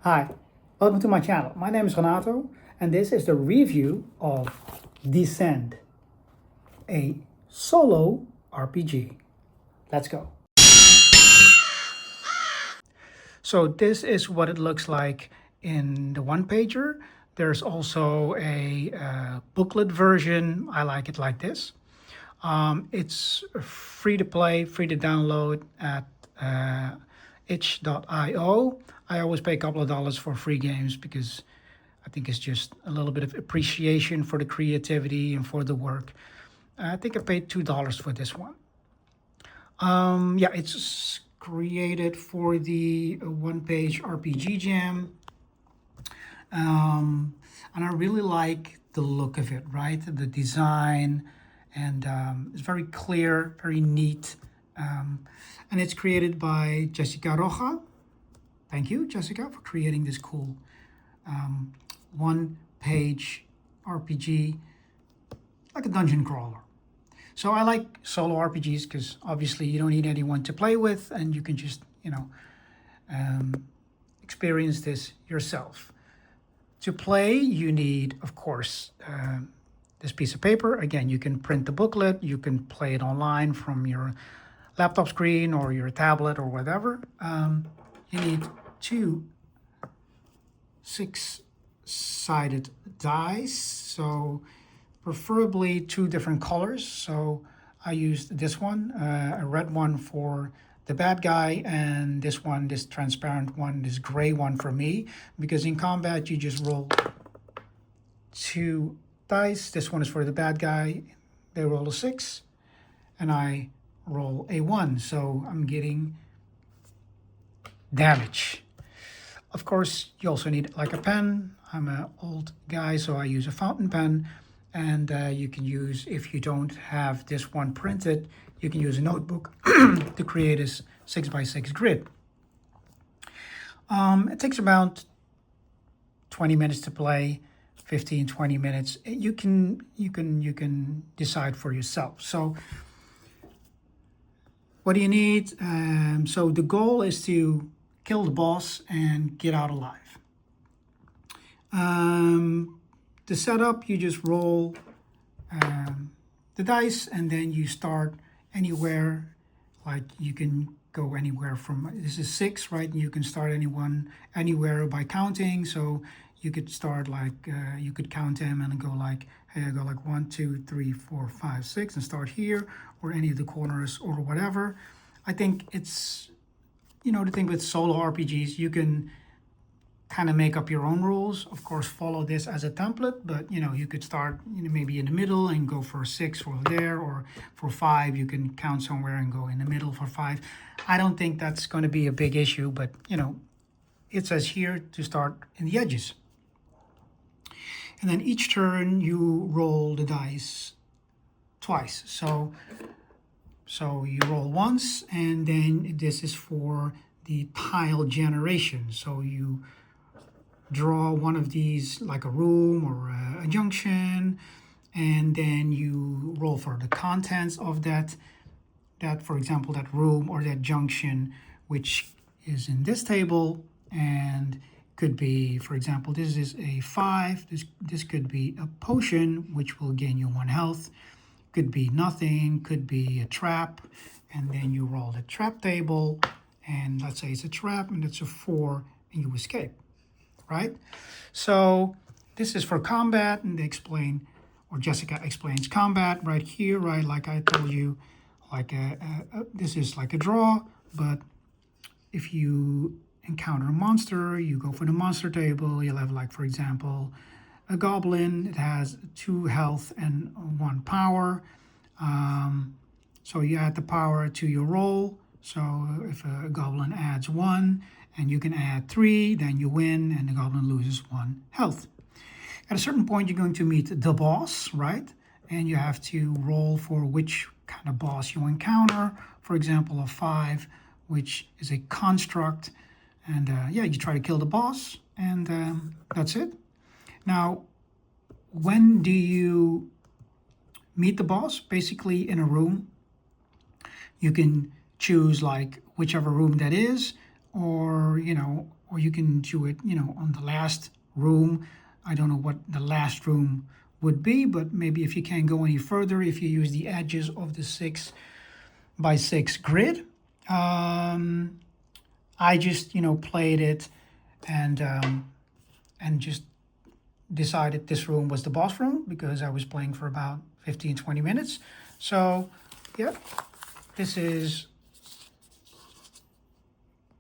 Hi, welcome to my channel. My name is Renato and this is the review of Descend, a solo RPG. Let's go. So this is what it looks like in the one-pager. There's also a booklet version. I like it like this. It's free to play, free to download at itch.io. I always pay a couple of dollars for free games because I think it's just a little bit of appreciation for the creativity and for the work. I think I paid $2 for this one. Yeah, it's created for the one-page RPG Jam. And I really like the look of it, right? The design, and it's very clear, very neat. And it's created by Jessika Rocha. Thank you, Jessica, for creating this cool one-page RPG, like a dungeon crawler. So I like solo RPGs because obviously you don't need anyone to play with, and you can just, experience this yourself. To play, you need, of course, this piece of paper. Again, you can print the booklet, you can play it online from your laptop screen or your tablet or whatever. You need two six-sided dice, so preferably two different colors. So I used this one, a red one for the bad guy, and this one, this transparent one, this gray one for me, because in combat you just roll two dice. This one is for the bad guy. They roll a 6 and I roll a 1, so I'm getting damage. Of course, you also need like a pen. I'm an old guy, so I use a fountain pen. And you can use, if you don't have this one printed, you can use a notebook to create this 6x6 grid. It takes about 20 minutes to play, 15-20 minutes. You can decide for yourself. So what do you need? So the goal is to kill the boss and get out alive. The setup, you just roll the dice and then you start anywhere. Like you can go anywhere from, this is 6, right? You can start anywhere by counting. So you could start like, you could count them and go like, hey, I go like 1, 2, 3, 4, 5, 6 and start here, or any of the corners or whatever. I think it's, the thing with solo RPGs, you can kind of make up your own rules. Of course, follow this as a template, but you could start maybe in the middle and go for 6 over there, or for 5 you can count somewhere and go in the middle for 5. I don't think that's going to be a big issue, but it says here to start in the edges. And then each turn you roll the dice twice. So you roll once, and then this is for the tile generation. So you draw one of these, like a room or a junction, and then you roll for the contents of that, for example, that room or that junction, which is in this table, and could be, for example, this is a 5. This could be a potion, which will gain you 1 health. Could be nothing, could be a trap, and then you roll the trap table, and let's say it's a trap, and it's a 4, and you escape. Right? So this is for combat, and they explain, or Jessica explains combat right here, right? Like I told you, like this is like a draw, but if you encounter a monster, you go for the monster table. You'll have, like, for example, a goblin. It has 2 health and 1 power. So you add the power to your roll. So if a goblin adds 1, and you can add 3, then you win, and the goblin loses 1 health. At a certain point, you're going to meet the boss, right? And you have to roll for which kind of boss you encounter. For example, a 5, which is a construct. And yeah, you try to kill the boss, and that's it. Now, when do you meet the boss? Basically in a room. You can choose like whichever room that is, or or you can do it, on the last room. I don't know what the last room would be, but maybe if you can't go any further, if you use the edges of the 6x6 grid. I just, played it and just decided this room was the boss room because I was playing for about 15, 20 minutes. So, yeah, this is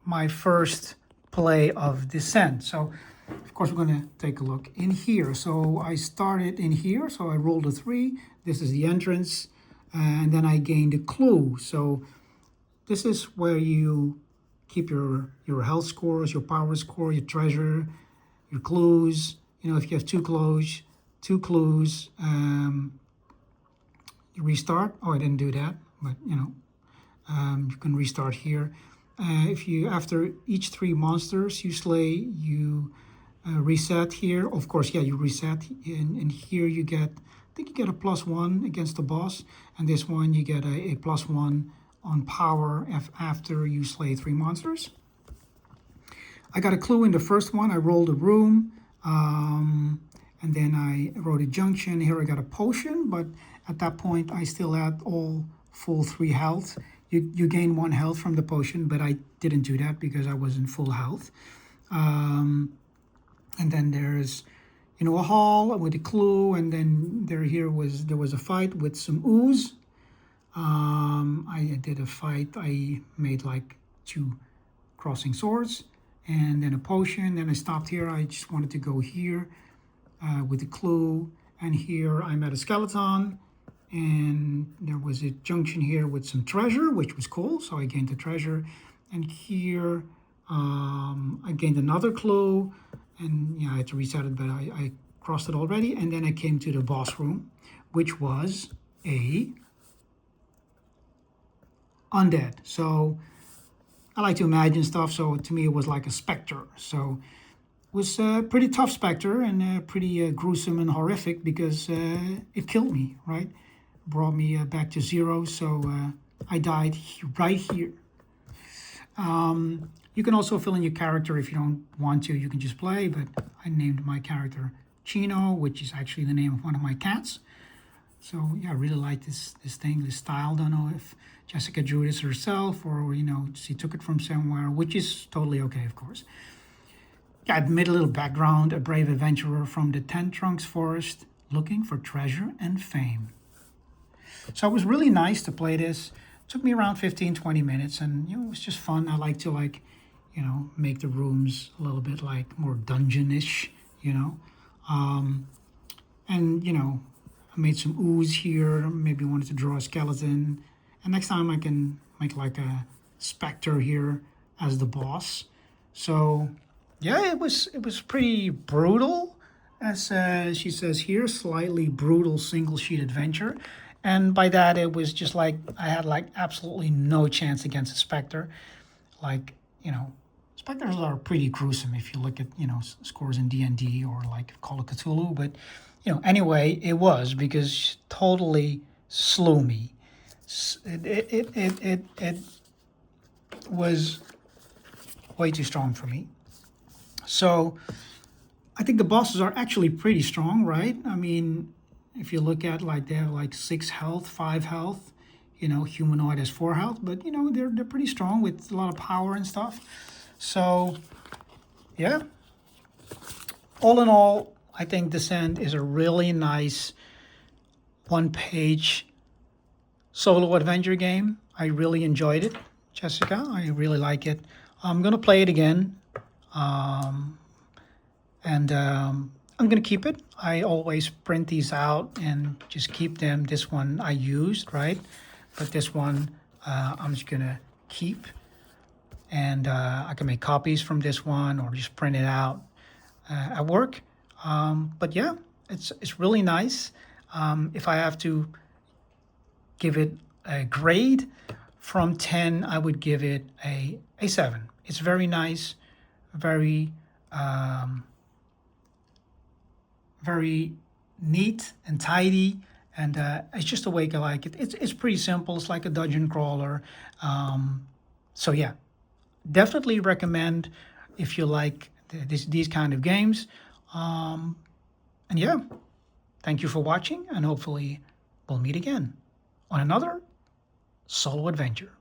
my first play of Descent. So, of course, we're going to take a look in here. So I started in here. So I rolled a 3. This is the entrance. And then I gained a clue. So this is where you keep your health scores, your power score, your treasure, your clues. If you have two clues, you restart. Oh, I didn't do that, but you can restart here. If you, after each 3 monsters you slay, you reset here. Of course, yeah, you reset, and here you get, I think you get a +1 against the boss, and this one you get a +1 on power after you slay 3 monsters. I got a clue in the first one. I rolled a room, and then I wrote a junction. Here I got a potion, but at that point I still had all full 3 health. You gain 1 health from the potion, but I didn't do that because I was in full health. And then there's, a hall with a clue, and then there was a fight with some ooze. I did a fight. I made like 2 crossing swords, and then a potion. Then I stopped here. I just wanted to go here with a clue, and here I met a skeleton, and there was a junction here with some treasure, which was cool. So I gained the treasure, and here I gained another clue, and I had to reset it, but I crossed it already. And then I came to the boss room, which was a undead. So I like to imagine stuff, so to me it was like a specter. So it was a pretty tough specter, and pretty gruesome and horrific because it killed me, right? Brought me back to 0, so I died right here. You can also fill in your character if you don't want to. You can just play, but I named my character Chino, which is actually the name of one of my cats. So yeah, I really like this thing, this style. Don't know if Jessica drew this herself or she took it from somewhere, which is totally okay, of course. Yeah, I made a little background: a brave adventurer from the Ten Trunks Forest, looking for treasure and fame. So it was really nice to play this. It took me around 15, 20 minutes, and it was just fun. I like to make the rooms a little bit like more dungeon-ish, and I made some ooze here. Maybe wanted to draw a skeleton, and next time I can make like a specter here as the boss. So yeah, it was pretty brutal, as she says here, slightly brutal single sheet adventure. And by that, it was just like I had like absolutely no chance against a specter. Like, specters are pretty gruesome if you look at, scores in D&D or like Call of Cthulhu. But, anyway, it was, because she totally slew me. It was way too strong for me. So I think the bosses are actually pretty strong, right? I mean, if you look at they have like 6 health, 5 health, humanoid has 4 health, but they're pretty strong with a lot of power and stuff. So yeah, all in all, I think Descent is a really nice 1-page solo adventure game. I really enjoyed it, Jessica. I really like it. I'm gonna play it again, and I'm gonna keep it. I always print these out and just keep them. This one I used, right? But this one I'm just gonna keep, and I can make copies from this one or just print it out at work. But yeah, it's really nice. If I have to give it a grade from 10, I would give it a 7. It's very nice, very very neat and tidy, and it's just the way I like it. It's pretty simple. It's like a dungeon crawler. So yeah, definitely recommend if you like these kind of games. And yeah, thank you for watching, and hopefully we'll meet again on another solo adventure.